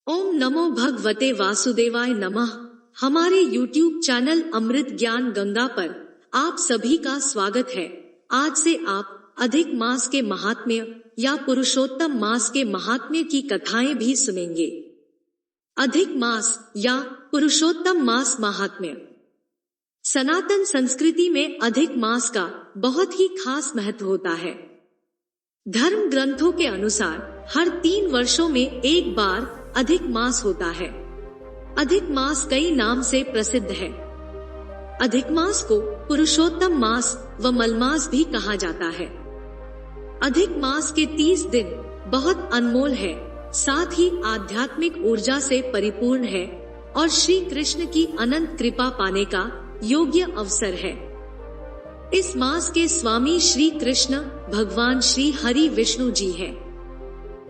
ओम नमो भगवते वासुदेवाय नमः। हमारे YouTube चैनल अमृत ज्ञान गंगा पर आप सभी का स्वागत है। आज से आप अधिक मास के महात्म्य या पुरुषोत्तम मास के महात्म्य की कथाएं भी सुनेंगे। अधिक मास या पुरुषोत्तम मास महात्म्य। सनातन संस्कृति में अधिक मास का बहुत ही खास महत्व होता है। धर्म ग्रंथों के अनुसार हर 3 वर्षों में एक बार अधिक मास होता है। अधिक मास कई नाम से प्रसिद्ध है। अधिक मास को पुरुषोत्तम मास व मलमास भी कहा जाता है। अधिक मास के 30 दिन बहुत अनमोल है, साथ ही आध्यात्मिक ऊर्जा से परिपूर्ण है और श्री कृष्ण की अनंत कृपा पाने का योग्य अवसर है। इस मास के स्वामी श्री कृष्ण भगवान श्री हरि विष्णु जी हैं।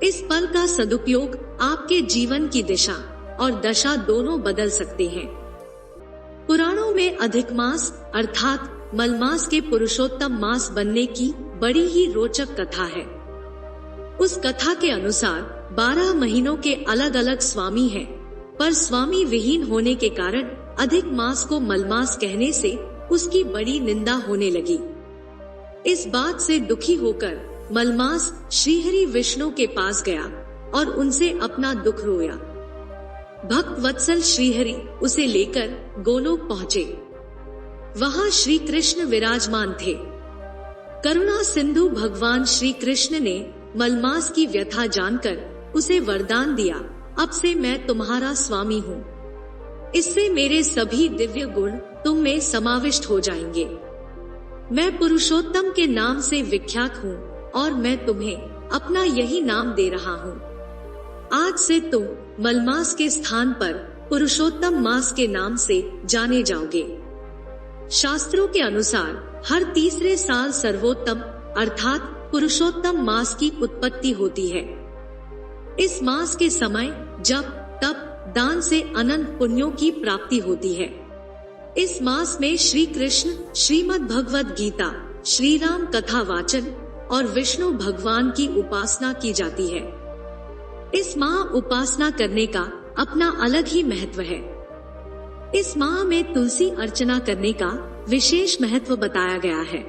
इस पल का सदुपयोग आपके जीवन की दिशा और दशा दोनों बदल सकते हैं। पुराणों में अधिक मास अर्थात मलमास के पुरुषोत्तम मास बनने की बड़ी ही रोचक कथा है। उस कथा के अनुसार 12 महीनों के अलग अलग स्वामी हैं, पर स्वामी विहीन होने के कारण अधिक मास को मलमास कहने से उसकी बड़ी निंदा होने लगी। इस बात से दुखी होकर मलमास श्रीहरि विष्णु के पास गया और उनसे अपना दुख रोया। भक्त वत्सल श्रीहरि उसे लेकर गोलोक पहुँचे। वहाँ श्री कृष्ण विराजमान थे। करुणा सिंधु भगवान श्री कृष्ण ने मलमास की व्यथा जानकर उसे वरदान दिया, अब से मैं तुम्हारा स्वामी हूँ। इससे मेरे सभी दिव्य गुण तुम में समाविष्ट हो जाएंगे। मैं पुरुषोत्तम के नाम से विख्यात हूँ और मैं तुम्हें अपना यही नाम दे रहा हूँ। आज से तुम मलमास के स्थान पर पुरुषोत्तम मास के नाम से जाने जाओगे। शास्त्रों के अनुसार हर तीसरे साल सर्वोत्तम अर्थात पुरुषोत्तम मास की उत्पत्ति होती है। इस मास के समय जप तप दान से अनंत पुण्यों की प्राप्ति होती है। इस मास में श्री कृष्ण श्रीमद् भगवद गीता, श्री राम कथा वाचन और विष्णु भगवान की उपासना की जाती है। इस माह उपासना करने का अपना अलग ही महत्व है। इस माह में तुलसी अर्चना करने का विशेष महत्व बताया गया है।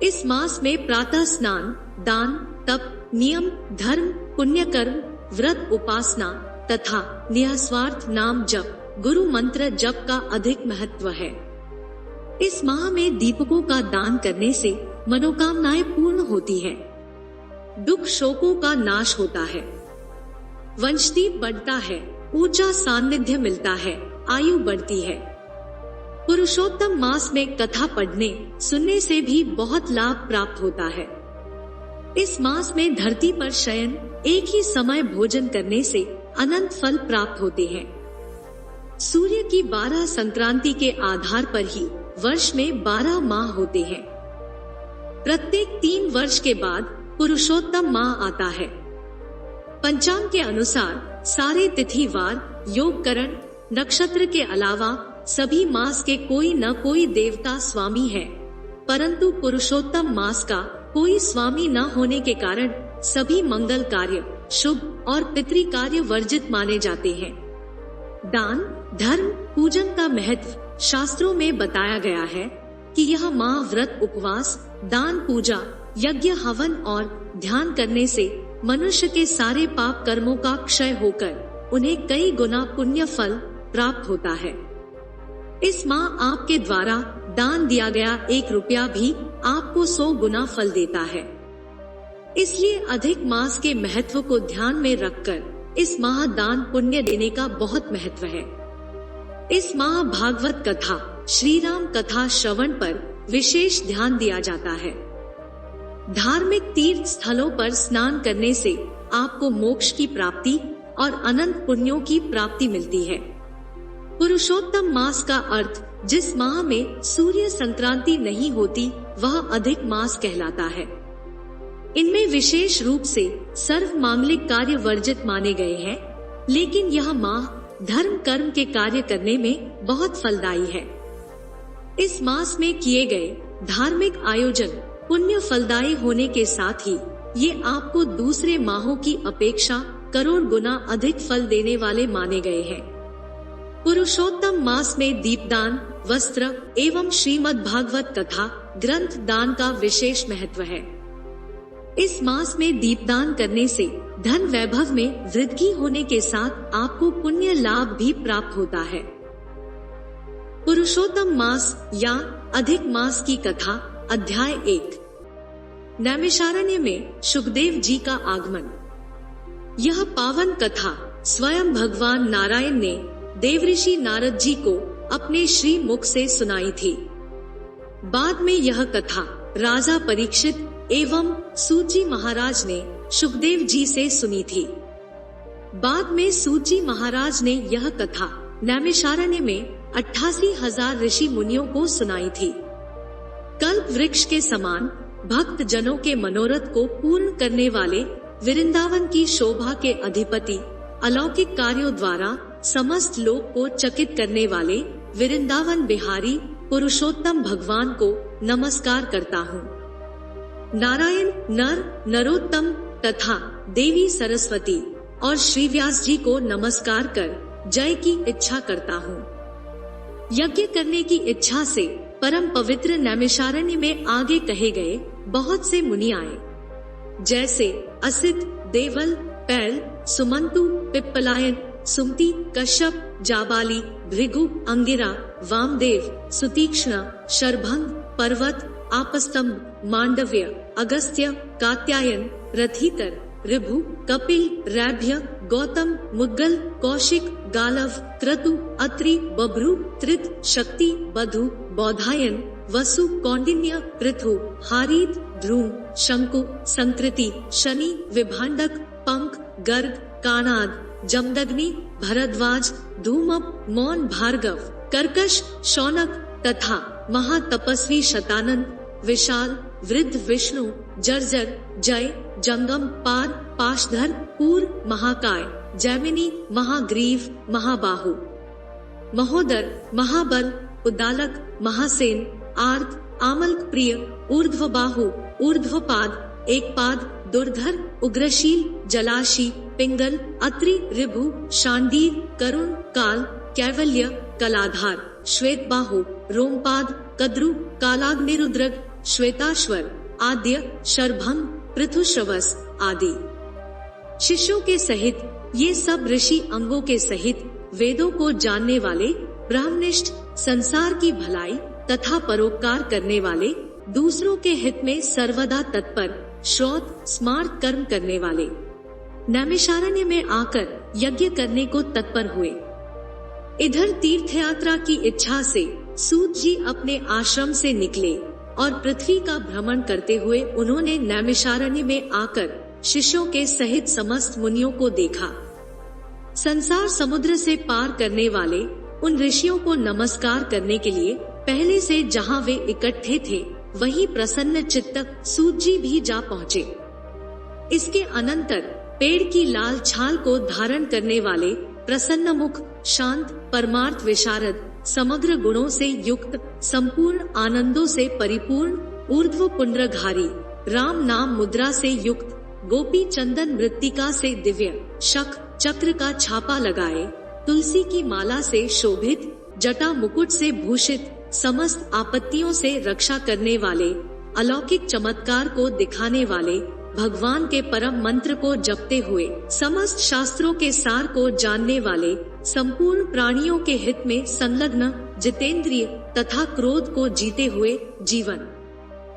इस मास में प्रातः स्नान, दान, तप, नियम, धर्म, पुण्य कर्म, व्रत, उपासना तथा निस्वार्थ नाम जप, गुरु मंत्र जप का अधिक महत्व है। इस माह में दीपकों का दान करने से मनोकामनाएं पूर्ण होती है। दुख शोकों का नाश होता है। वंशदीप बढ़ता है, ऊंचा सान्निध्य मिलता है, आयु बढ़ती है। पुरुषोत्तम मास में कथा पढ़ने सुनने से भी बहुत लाभ प्राप्त होता है। इस मास में धरती पर शयन, एक ही समय भोजन करने से अनंत फल प्राप्त होते हैं। सूर्य की 12 संक्रांति के आधार पर ही वर्ष में 12 माह होते हैं। प्रत्येक 3 वर्ष के बाद पुरुषोत्तम माह आता है। पंचांग के अनुसार सारे तिथिवार, योगकरण, नक्षत्र के अलावा सभी मास के कोई न कोई देवता स्वामी है, परंतु पुरुषोत्तम मास का कोई स्वामी न होने के कारण सभी मंगल कार्य, शुभ और पितृ कार्य वर्जित माने जाते हैं। दान, धर्म, पूजन का महत्व शास्त्रों में बताया गया है कि यह माह व्रत, उपवास, दान, पूजा, यज्ञ, हवन और ध्यान करने से मनुष्य के सारे पाप कर्मों का क्षय होकर उन्हें कई गुना पुण्य फल प्राप्त होता है। इस माह आपके द्वारा दान दिया गया 1 रुपया भी आपको 100 गुना फल देता है। इसलिए अधिक मास के महत्व को ध्यान में रखकर इस माह दान पुण्य देने का बहुत महत्व है। इस माह भागवत कथा, श्री राम कथा श्रवण पर विशेष ध्यान दिया जाता है। धार्मिक तीर्थ स्थलों पर स्नान करने से आपको मोक्ष की प्राप्ति और अनंत पुण्यों की प्राप्ति मिलती है। पुरुषोत्तम मास का अर्थ जिस माह में सूर्य संक्रांति नहीं होती वह अधिक मास कहलाता है। इनमें विशेष रूप से सर्व मांगलिक कार्य वर्जित माने गए हैं, लेकिन यह माह धर्म कर्म के कार्य करने में बहुत फलदायी है। इस मास में किए गए धार्मिक आयोजन पुण्य फलदायी होने के साथ ही ये आपको दूसरे माहों की अपेक्षा करोड़ गुना अधिक फल देने वाले माने गए हैं। पुरुषोत्तम मास में दीपदान, वस्त्र एवं श्रीमद् भागवत कथा ग्रंथ दान का विशेष महत्व है। इस मास में दीपदान करने से धन वैभव में वृद्धि होने के साथ आपको पुण्य लाभ भी प्राप्त होता है। पुरुषोत्तम मास या अधिक मास की कथा अध्याय 1। नैमिषारण्य में सुखदेव जी का आगमन। यह पावन कथा स्वयं भगवान नारायण ने देवऋषि नारद जी को अपने श्री मुख से सुनाई थी। बाद में यह कथा राजा परीक्षित एवं सूत जी महाराज ने सुखदेव जी से सुनी थी। बाद में सूत जी महाराज ने यह कथा नैमिषारण्य में 88,000 ऋषि मुनियों को सुनाई थी। कल्प वृक्ष के समान भक्त जनों के मनोरथ को पूर्ण करने वाले वृंदावन की शोभा के अधिपति, अलौकिक कार्यों द्वारा समस्त लोक को चकित करने वाले वृंदावन बिहारी पुरुषोत्तम भगवान को नमस्कार करता हूँ। नारायण, नर, नरोत्तम तथा देवी सरस्वती और श्री व्यास जी को नमस्कार कर जय की इच्छा करता हूँ। यज्ञ करने की इच्छा से परम पवित्र नैमिषारण्य में आगे कहे गए बहुत से मुनि आए, जैसे असित, देवल, पैल, सुमंतु, पिप्पलायन, सुमति, कश्यप, जाबाली, भृगु, अंगिरा, वामदेव, सुतीक्ष्ण, शरभंग, पर्वत, आपस्तंभ, मांडव्य, अगस्त्य, कात्यायन, रथितर, ऋभु, कपिल, रैभ्य, गौतम, मुद्गल, कौशिक, गालव, क्रतु, अत्रि, बभ्रु, त्रित, शक्ति, बधु, बौधायन, वसु, कौंडिन्य, पृथु, हारीत, ध्रुव, शंकु, संकृति, शनि, विभांडक, पंख, गर्ग, कानाद, जमदग्नि, भरद्वाज, धूमप, मौन, भार्गव, कर्कश, शौनक तथा महातपस्वी शतानंद, विशाल, वृद्ध, विष्णु, जर्जर, जय, जंगम, पार, पाशधर, पूर, महाकाय, जैमिनी, महाग्रीव, महाबाहु, महोदर, महाबल, उद्दालक, महासेन, आर्त, आमल्क प्रिय, ऊर्ध्वबाहु, ऊर्ध्वपाद, एकपाद, दुर्धर, उग्रशील, जलाशी, पिंगल, अत्रि, ऋभु, शांडीर, करुण, काल, कैवल्य, कलाधार, श्वेतबाहु, रोमपाद, कद्रु, कालाग्निरुद्रग, श्वेताश्वर, आद्य, शरभंग, पृथुश्रवस आदि। शिष्यों के सहित ये सब ऋषि अंगों के सहित वेदों को जानने वाले, ब्रह्मनिष्ठ, संसार की भलाई तथा परोपकार करने वाले, दूसरों के हित में सर्वदा तत्पर, श्रौत स्मार्त कर्म करने वाले नैमिषारण्य में आकर यज्ञ करने को तत्पर हुए। इधर तीर्थ यात्रा की इच्छा से सूत जी अपने आश्रम से निकले और पृथ्वी का भ्रमण करते हुए उन्होंने नैमिषारण्य में आकर शिष्यों के सहित समस्त मुनियों को देखा। संसार समुद्र से पार करने वाले उन ऋषियों को नमस्कार करने के लिए पहले से जहाँ वे इकट्ठे थे वहीं प्रसन्न चित्तक सूत जी भी जा पहुँचे। इसके अनंतर पेड़ की लाल छाल को धारण करने वाले प्रसन्न मुख, शांत, परमार्थ विशारद, समग्र गुणों से युक्त, संपूर्ण आनंदों से परिपूर्ण, ऊर्ध्व पुंड्रधारी, राम नाम मुद्रा से युक्त, गोपी चंदन मृत्तिका से दिव्य, शख चक्र का छापा लगाए, तुलसी की माला से शोभित, जटा मुकुट से भूषित, समस्त आपत्तियों से रक्षा करने वाले, अलौकिक चमत्कार को दिखाने वाले, भगवान के परम मंत्र को जपते हुए समस्त शास्त्रों के सार को जानने वाले, संपूर्ण प्राणियों के हित में संलग्न, जितेंद्रिय तथा क्रोध को जीते हुए जीवन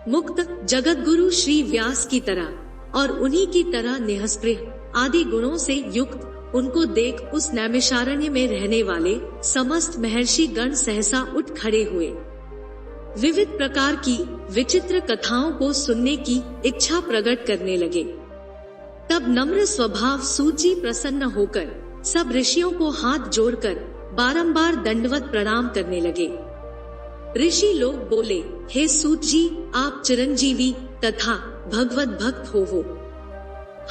मुक्त जगत गुरु श्री व्यास की तरह और उन्हीं की तरह निःस्पृह आदि गुणों से युक्त उनको देख उस नैमिषारण्य में रहने वाले समस्त महर्षि गण सहसा उठ खड़े हुए। विविध प्रकार की विचित्र कथाओं को सुनने की इच्छा प्रकट करने लगे। तब नम्र स्वभाव सूत जी प्रसन्न होकर सब ऋषियों को हाथ जोड़कर बारंबार दंडवत प्रणाम करने लगे। ऋषि लोग बोले, हे सूत जी, आप चिरंजीवी तथा भगवत भक्त हो।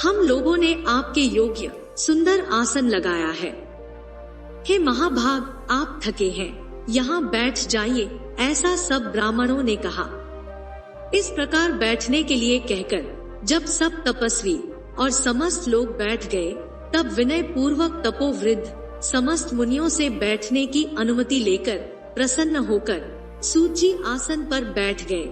हम लोगों ने आपके योग्य सुंदर आसन लगाया है। हे महाभाग, आप थके हैं, यहाँ बैठ जाइए, ऐसा सब ब्राह्मणों ने कहा। इस प्रकार बैठने के लिए कहकर जब सब तपस्वी और समस्त लोग बैठ गए, तब विनय पूर्वक तपोवृद्ध समस्त मुनियों से बैठने की अनुमति लेकर प्रसन्न होकर सूत जी आसन पर बैठ गए।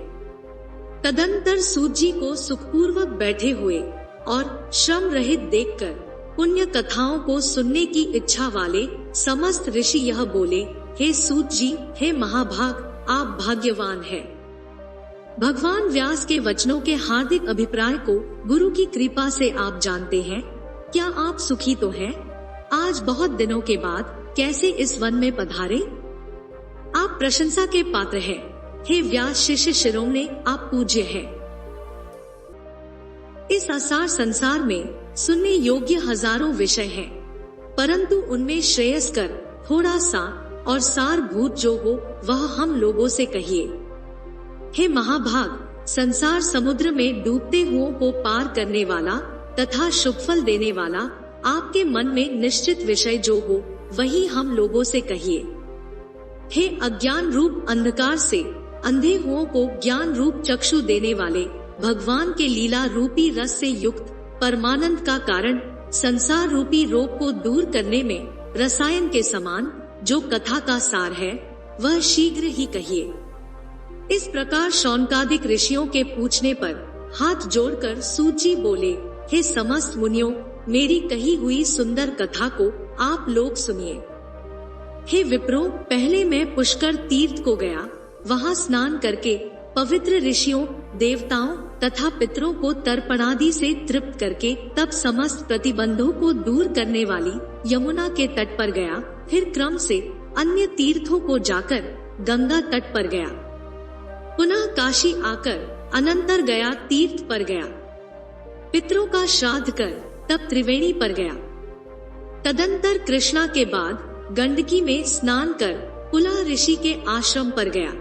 तदंतर सूत जी को सुखपूर्वक बैठे हुए और श्रम रहित देखकर पुण्य कथाओं को सुनने की इच्छा वाले समस्त ऋषि यह बोले, हे सूत जी, हे महाभाग, आप भाग्यवान हैं। भगवान व्यास के वचनों के हार्दिक अभिप्राय को गुरु की कृपा से आप जानते हैं। क्या आप सुखी तो हैं? आज बहुत दिनों के बाद कैसे इस वन में पधारे? आप प्रशंसा के पात्र हैं। हे व्यास शिष्य शिरोमणि, आप पूज्य हैं। इस असार संसार में सुनने योग्य हजारों विषय हैं, परंतु उनमें श्रेयस्कर थोड़ा सा और सारभूत जो हो वह हम लोगों से कहिए। हे महाभाग, संसार समुद्र में डूबते हुओं को पार करने वाला तथा शुभ फल देने वाला आपके मन में निश्चित विषय जो हो वही हम लोगों से कहिए। हे अज्ञान रूप अंधकार से अंधे हुओं को ज्ञान रूप चक्षु देने वाले भगवान के लीला रूपी रस से युक्त परमानंद का कारण संसार रूपी रोग को दूर करने में रसायन के समान जो कथा का सार है वह शीघ्र ही कहिए। इस प्रकार शौनकादिक ऋषियों के पूछने पर हाथ जोड़कर सूत जी बोले, हे समस्त मुनियों, मेरी कही हुई सुंदर कथा को आप लोग सुनिए। हे विप्रो, पहले मैं पुष्कर तीर्थ को गया, वहाँ स्नान करके पवित्र ऋषियों, देवताओं तथा पितरों को तर्पणादि से तृप्त करके तब समस्त प्रतिबंधों को दूर करने वाली यमुना के तट पर गया। फिर क्रम से अन्य तीर्थों को जाकर गंगा तट पर गया, पुनः काशी आकर अनंतर गया तीर्थ पर गया, पितरों का श्राद्ध कर तब त्रिवेणी पर गया। तदंतर कृष्णा के बाद गंडकी में स्नान कर पुलह ऋषि के आश्रम पर गया,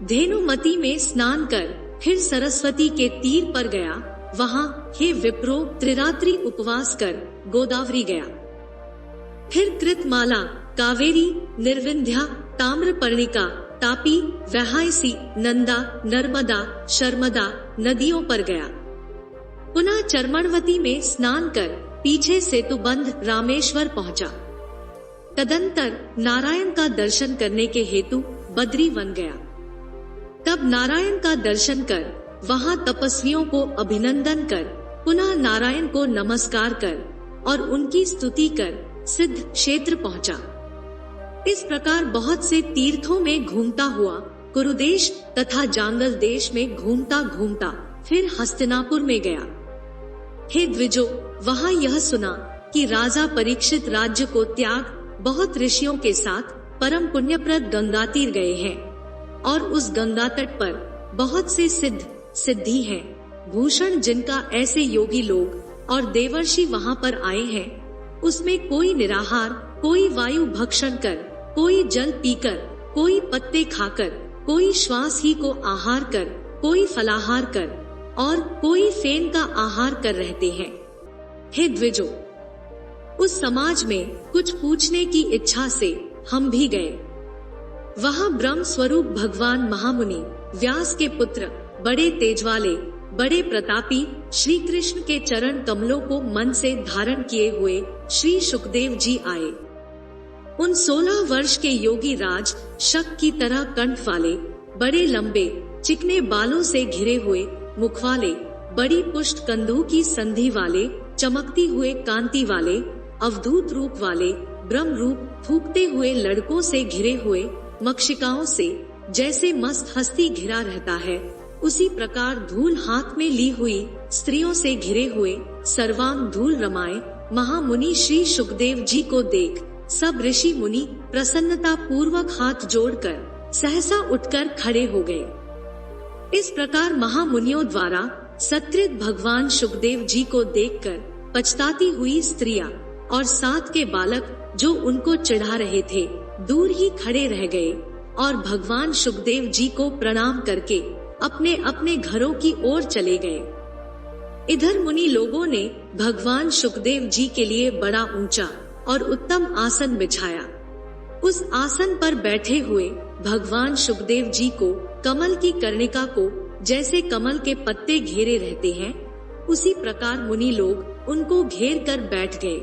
धेनुमती में स्नान कर फिर सरस्वती के तीर पर गया, वहाँ हे विप्रो त्रिरात्रि उपवास कर गोदावरी गया। फिर कृतमाला, कावेरी, निर्विंध्या, ताम्रपर्णिका, तापी, वहायसी, नंदा, नर्मदा, शर्मदा नदियों पर गया। पुनः चर्मणवती में स्नान कर पीछे सेतुबंध रामेश्वर पहुंचा। तदंतर नारायण का दर्शन करने के हेतु बद्री वन गया। तब नारायण का दर्शन कर वहां तपस्वियों को अभिनंदन कर पुनः नारायण को नमस्कार कर और उनकी स्तुति कर सिद्ध क्षेत्र पहुंचा। इस प्रकार बहुत से तीर्थों में घूमता हुआ कुरुदेश तथा जांगल देश में घूमता घूमता फिर हस्तिनापुर में गया। हे द्विजो, वहाँ यह सुना कि राजा परीक्षित राज्य को त्याग बहुत ऋषियों के साथ परम पुण्यप्रद गंगा तीर गए हैं और उस गंगा तट पर बहुत से सिद्ध सिद्धि हैं, भूषण जिनका ऐसे योगी लोग और देवर्षि वहाँ पर आए हैं। उसमें कोई निराहार, कोई वायु भक्षण कर, कोई जल पीकर, कोई पत्ते खाकर, कोई श्वास ही को आहार कर, कोई फलाहार कर और कोई फेन का आहार कर रहते हैं। हे द्विजो, उस समाज में कुछ पूछने की इच्छा से हम भी गए। वहाँ ब्रह्म स्वरूप भगवान महामुनि व्यास के पुत्र, बड़े तेज वाले, बड़े प्रतापी श्री कृष्ण के चरण कमलों को मन से धारण किए हुए श्री सुखदेव जी आए। उन 16 वर्ष के योगी राज शक की तरह कंठ वाले, बड़े लंबे चिकने बालों से घिरे हुए मुख वाले, बड़ी पुष्ट कंधों की संधि वाले, चमकती हुए कांति वाले, अवधूत रूप वाले, ब्रह्म रूप फूकते हुए लड़कों से घिरे हुए, मक्षिकाओं से जैसे मस्त हस्ती घिरा रहता है उसी प्रकार धूल हाथ में ली हुई स्त्रियों से घिरे हुए सर्वांग धूल रमाए महामुनि श्री सुखदेव जी को देख सब ऋषि मुनि प्रसन्नता पूर्वक हाथ जोड़कर सहसा उठकर खड़े हो गए। इस प्रकार महामुनियों द्वारा सत्कृत भगवान सुखदेव जी को देखकर पछताती हुई स्त्रियां और साथ के बालक जो उनको चिढ़ा रहे थे दूर ही खड़े रह गए और भगवान सुखदेव जी को प्रणाम करके अपने अपने घरों की ओर चले गए। इधर मुनि लोगों ने भगवान सुखदेव जी के लिए बड़ा ऊंचा और उत्तम आसन बिछाया। उस आसन पर बैठे हुए भगवान सुखदेव जी को कमल की कर्णिका को जैसे कमल के पत्ते घेरे रहते हैं उसी प्रकार मुनि लोग उनको घेर कर बैठ गए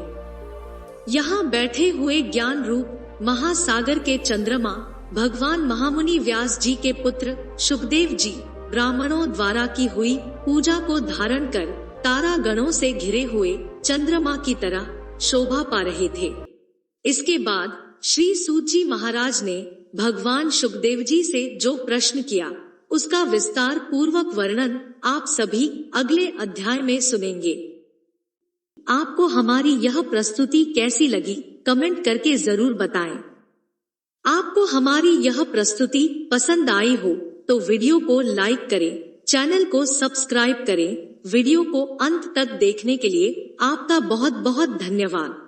यहाँ बैठे हुए ज्ञान रूप महासागर के चंद्रमा भगवान महामुनि व्यास जी के पुत्र शुकदेव जी ब्राह्मणों द्वारा की हुई पूजा को धारण कर तारा गणों से घिरे हुए चंद्रमा की तरह शोभा पा रहे थे। इसके बाद श्री सूत जी महाराज ने भगवान शुकदेव जी से जो प्रश्न किया उसका विस्तार पूर्वक वर्णन आप सभी अगले अध्याय में सुनेंगे। आपको हमारी यह प्रस्तुति कैसी लगी कमेंट करके जरूर बताएं। आपको हमारी यह प्रस्तुति पसंद आई हो तो वीडियो को लाइक करें, चैनल को सब्सक्राइब करें। वीडियो को अंत तक देखने के लिए आपका बहुत बहुत धन्यवाद।